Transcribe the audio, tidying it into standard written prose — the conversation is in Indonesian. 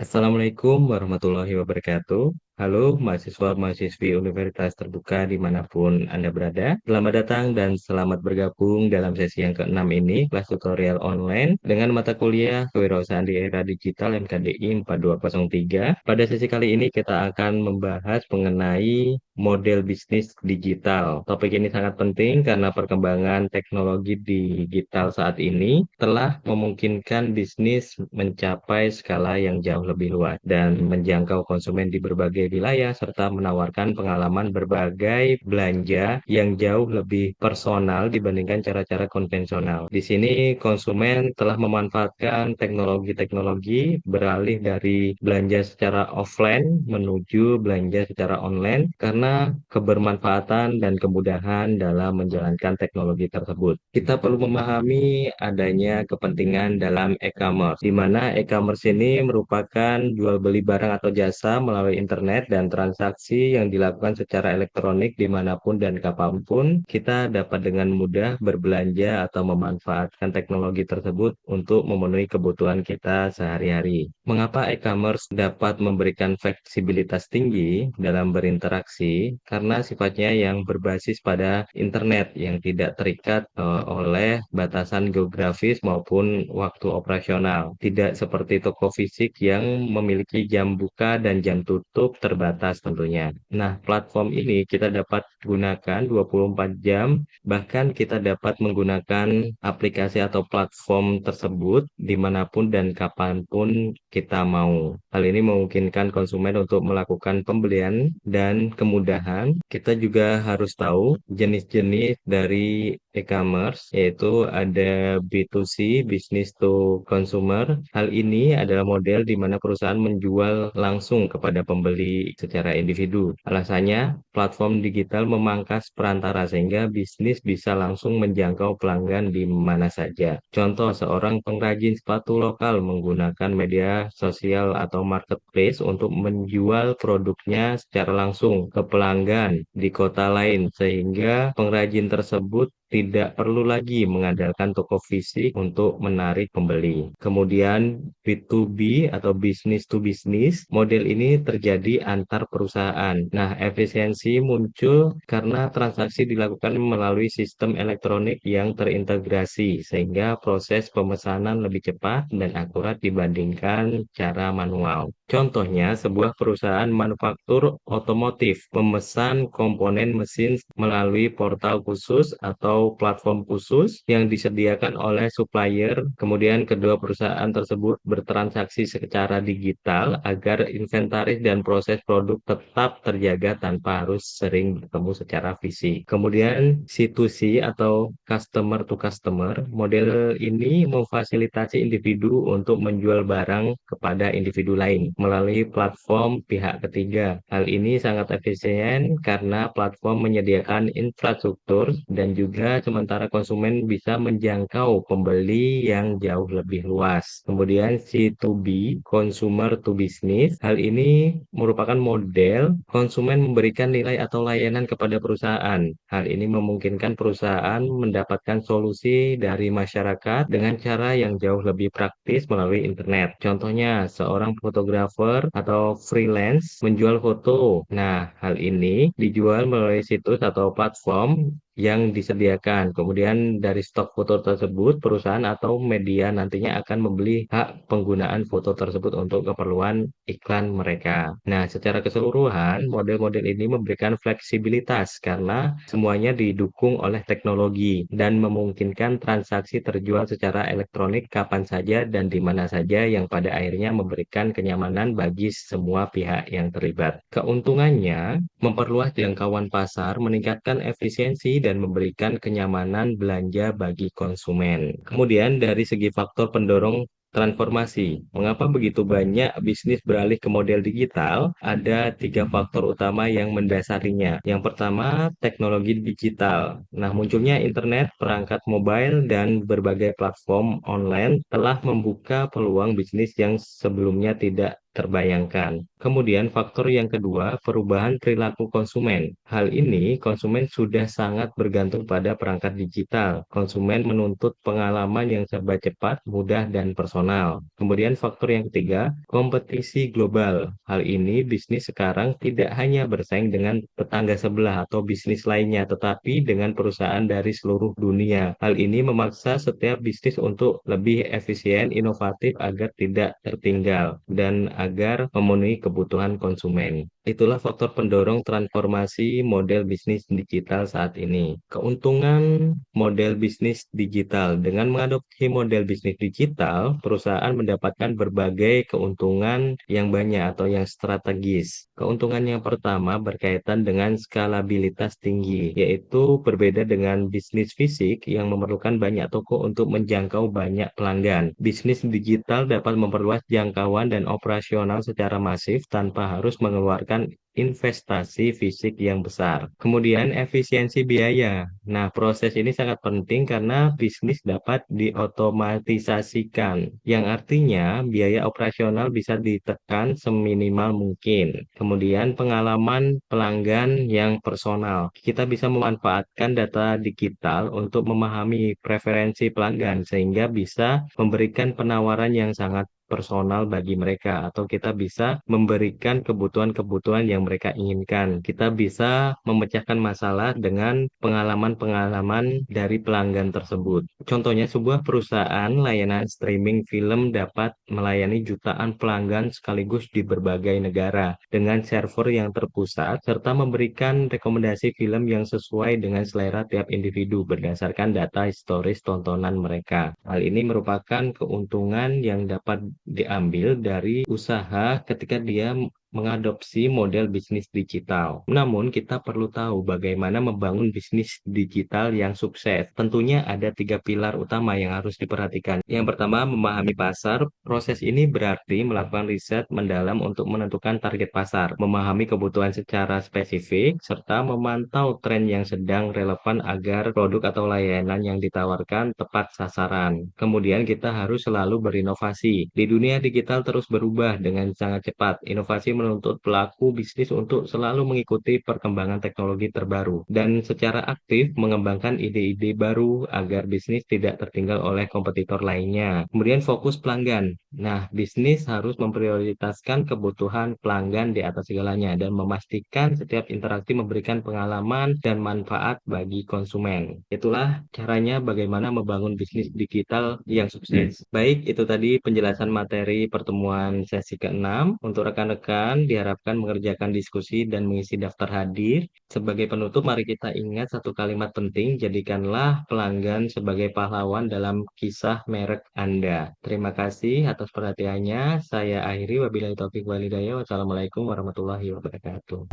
Assalamualaikum warahmatullahi wabarakatuh. Halo mahasiswa-mahasiswi Universitas Terbuka dimanapun Anda berada. Selamat datang dan selamat bergabung dalam sesi yang ke-6 ini, kelas tutorial online dengan mata kuliah Kewirausahaan di Era Digital MKDI 4203. Pada sesi kali ini kita akan membahas mengenai model bisnis digital. Topik ini sangat penting karena perkembangan teknologi digital saat ini telah memungkinkan bisnis mencapai skala yang jauh lebih luas dan menjangkau konsumen di berbagai wilayah serta menawarkan pengalaman berbagai belanja yang jauh lebih personal dibandingkan cara-cara konvensional. Di sini konsumen telah memanfaatkan teknologi-teknologi beralih dari belanja secara offline menuju belanja secara online karena kebermanfaatan dan kemudahan dalam menjalankan teknologi tersebut. Kita perlu memahami adanya kepentingan dalam e-commerce, di mana e-commerce ini merupakan jual beli barang atau jasa melalui internet dan transaksi yang dilakukan secara elektronik dimanapun dan kapanpun. Kita dapat dengan mudah berbelanja atau memanfaatkan teknologi tersebut untuk memenuhi kebutuhan kita sehari-hari. Mengapa e-commerce dapat memberikan fleksibilitas tinggi dalam berinteraksi? Karena sifatnya yang berbasis pada internet yang tidak terikat oleh batasan geografis maupun waktu operasional. Tidak seperti toko fisik yang memiliki jam buka dan jam tutup terbatas tentunya. Nah, platform ini kita dapat gunakan 24 jam, bahkan kita dapat menggunakan aplikasi atau platform tersebut dimanapun dan kapanpun kita mau. Hal ini memungkinkan konsumen untuk melakukan pembelian dan kemudahan. Kita juga harus tahu jenis-jenis dari e-commerce, yaitu ada B2C, business to consumer. Hal ini adalah model di mana perusahaan menjual langsung kepada pembeli secara individu. Alasannya, platform digital memangkas perantara sehingga bisnis bisa langsung menjangkau pelanggan di mana saja. Contoh, seorang pengrajin sepatu lokal menggunakan media sosial atau marketplace untuk menjual produknya secara langsung ke pelanggan di kota lain, sehingga pengrajin tersebut tidak perlu lagi mengandalkan toko fisik untuk menarik pembeli. Kemudian B2B atau business to business, model ini terjadi antar perusahaan. Nah, efisiensi muncul karena transaksi dilakukan melalui sistem elektronik yang terintegrasi, sehingga proses pemesanan lebih cepat dan akurat dibandingkan cara manual. Contohnya, sebuah perusahaan manufaktur otomotif memesan komponen mesin melalui portal khusus atau platform khusus yang disediakan oleh supplier. Kemudian kedua perusahaan tersebut bertransaksi secara digital agar inventaris dan proses produk tetap terjaga tanpa harus sering bertemu secara fisik. Kemudian C2C atau customer to customer, model ini memfasilitasi individu untuk menjual barang kepada individu lain melalui platform pihak ketiga. Hal ini sangat efisien karena platform menyediakan infrastruktur dan juga sementara konsumen bisa menjangkau pembeli yang jauh lebih luas. Kemudian C2B, consumer to business, hal ini merupakan model konsumen memberikan nilai atau layanan kepada perusahaan. Hal ini memungkinkan perusahaan mendapatkan solusi dari masyarakat dengan cara yang jauh lebih praktis melalui internet. Contohnya, seorang fotografer atau freelance menjual foto. Nah, hal ini dijual melalui situs atau platform yang disediakan. Kemudian dari stok foto tersebut, perusahaan atau media nantinya akan membeli hak penggunaan foto tersebut untuk keperluan iklan mereka. Nah, secara keseluruhan, model-model ini memberikan fleksibilitas karena semuanya didukung oleh teknologi dan memungkinkan transaksi terjual secara elektronik kapan saja dan di mana saja yang pada akhirnya memberikan kenyamanan bagi semua pihak yang terlibat. Keuntungannya, memperluas jangkauan pasar, meningkatkan efisiensi, dan memberikan kenyamanan belanja bagi konsumen. Kemudian dari segi faktor pendorong transformasi. Mengapa begitu banyak bisnis beralih ke model digital? Ada tiga faktor utama yang mendasarinya. Yang pertama, teknologi digital. Nah, munculnya internet, perangkat mobile, dan berbagai platform online telah membuka peluang bisnis yang sebelumnya tidak terbayangkan. Kemudian faktor yang kedua, perubahan perilaku konsumen. Hal ini, konsumen sudah sangat bergantung pada perangkat digital. Konsumen menuntut pengalaman yang serba cepat, mudah, dan personal. Kemudian faktor yang ketiga, kompetisi global. Hal ini, bisnis sekarang tidak hanya bersaing dengan tetangga sebelah atau bisnis lainnya, tetapi dengan perusahaan dari seluruh dunia. Hal ini memaksa setiap bisnis untuk lebih efisien, inovatif agar tidak tertinggal dan agar memenuhi kebutuhan konsumen. Itulah faktor pendorong transformasi model bisnis digital saat ini. Keuntungan model bisnis digital. Dengan mengadopsi model bisnis digital, perusahaan mendapatkan berbagai keuntungan yang banyak atau yang strategis. Keuntungan yang pertama berkaitan dengan skalabilitas tinggi, yaitu berbeda dengan bisnis fisik yang memerlukan banyak toko untuk menjangkau banyak pelanggan. Bisnis digital dapat memperluas jangkauan dan operasional secara masif tanpa harus mengeluarkan investasi fisik yang besar. Kemudian efisiensi biaya. Nah, proses ini sangat penting karena bisnis dapat diotomatisasikan, yang artinya biaya operasional bisa ditekan seminimal mungkin. Kemudian pengalaman pelanggan yang personal. Kita bisa memanfaatkan data digital untuk memahami preferensi pelanggan sehingga bisa memberikan penawaran yang sangat personal bagi mereka, atau kita bisa memberikan kebutuhan-kebutuhan yang mereka inginkan. Kita bisa memecahkan masalah dengan pengalaman-pengalaman dari pelanggan tersebut. Contohnya, sebuah perusahaan layanan streaming film dapat melayani jutaan pelanggan sekaligus di berbagai negara dengan server yang terpusat serta memberikan rekomendasi film yang sesuai dengan selera tiap individu berdasarkan data historis tontonan mereka. Hal ini merupakan keuntungan yang dapat diambil dari usaha ketika dia mengadopsi model bisnis digital. Namun, kita perlu tahu bagaimana membangun bisnis digital yang sukses. Tentunya ada tiga pilar utama yang harus diperhatikan. Yang pertama, memahami pasar. Proses ini berarti melakukan riset mendalam untuk menentukan target pasar, memahami kebutuhan secara spesifik, serta memantau tren yang sedang relevan agar produk atau layanan yang ditawarkan tepat sasaran. Kemudian kita harus selalu berinovasi. Di dunia digital terus berubah dengan sangat cepat. Inovasi menuntut pelaku bisnis untuk selalu mengikuti perkembangan teknologi terbaru dan secara aktif mengembangkan ide-ide baru agar bisnis tidak tertinggal oleh kompetitor lainnya. Kemudian fokus pelanggan. Nah, bisnis harus memprioritaskan kebutuhan pelanggan di atas segalanya dan memastikan setiap interaksi memberikan pengalaman dan manfaat bagi konsumen. Itulah caranya bagaimana membangun bisnis digital yang sukses. Baik, itu tadi penjelasan materi pertemuan sesi ke-6. Untuk rekan-rekan diharapkan mengerjakan diskusi dan mengisi daftar hadir. Sebagai penutup, mari kita ingat satu kalimat penting, jadikanlah pelanggan sebagai pahlawan dalam kisah merek Anda. Terima kasih atas perhatiannya. Saya akhiri, wabillahi taufiq walhidayah. Wassalamualaikum warahmatullahi wabarakatuh.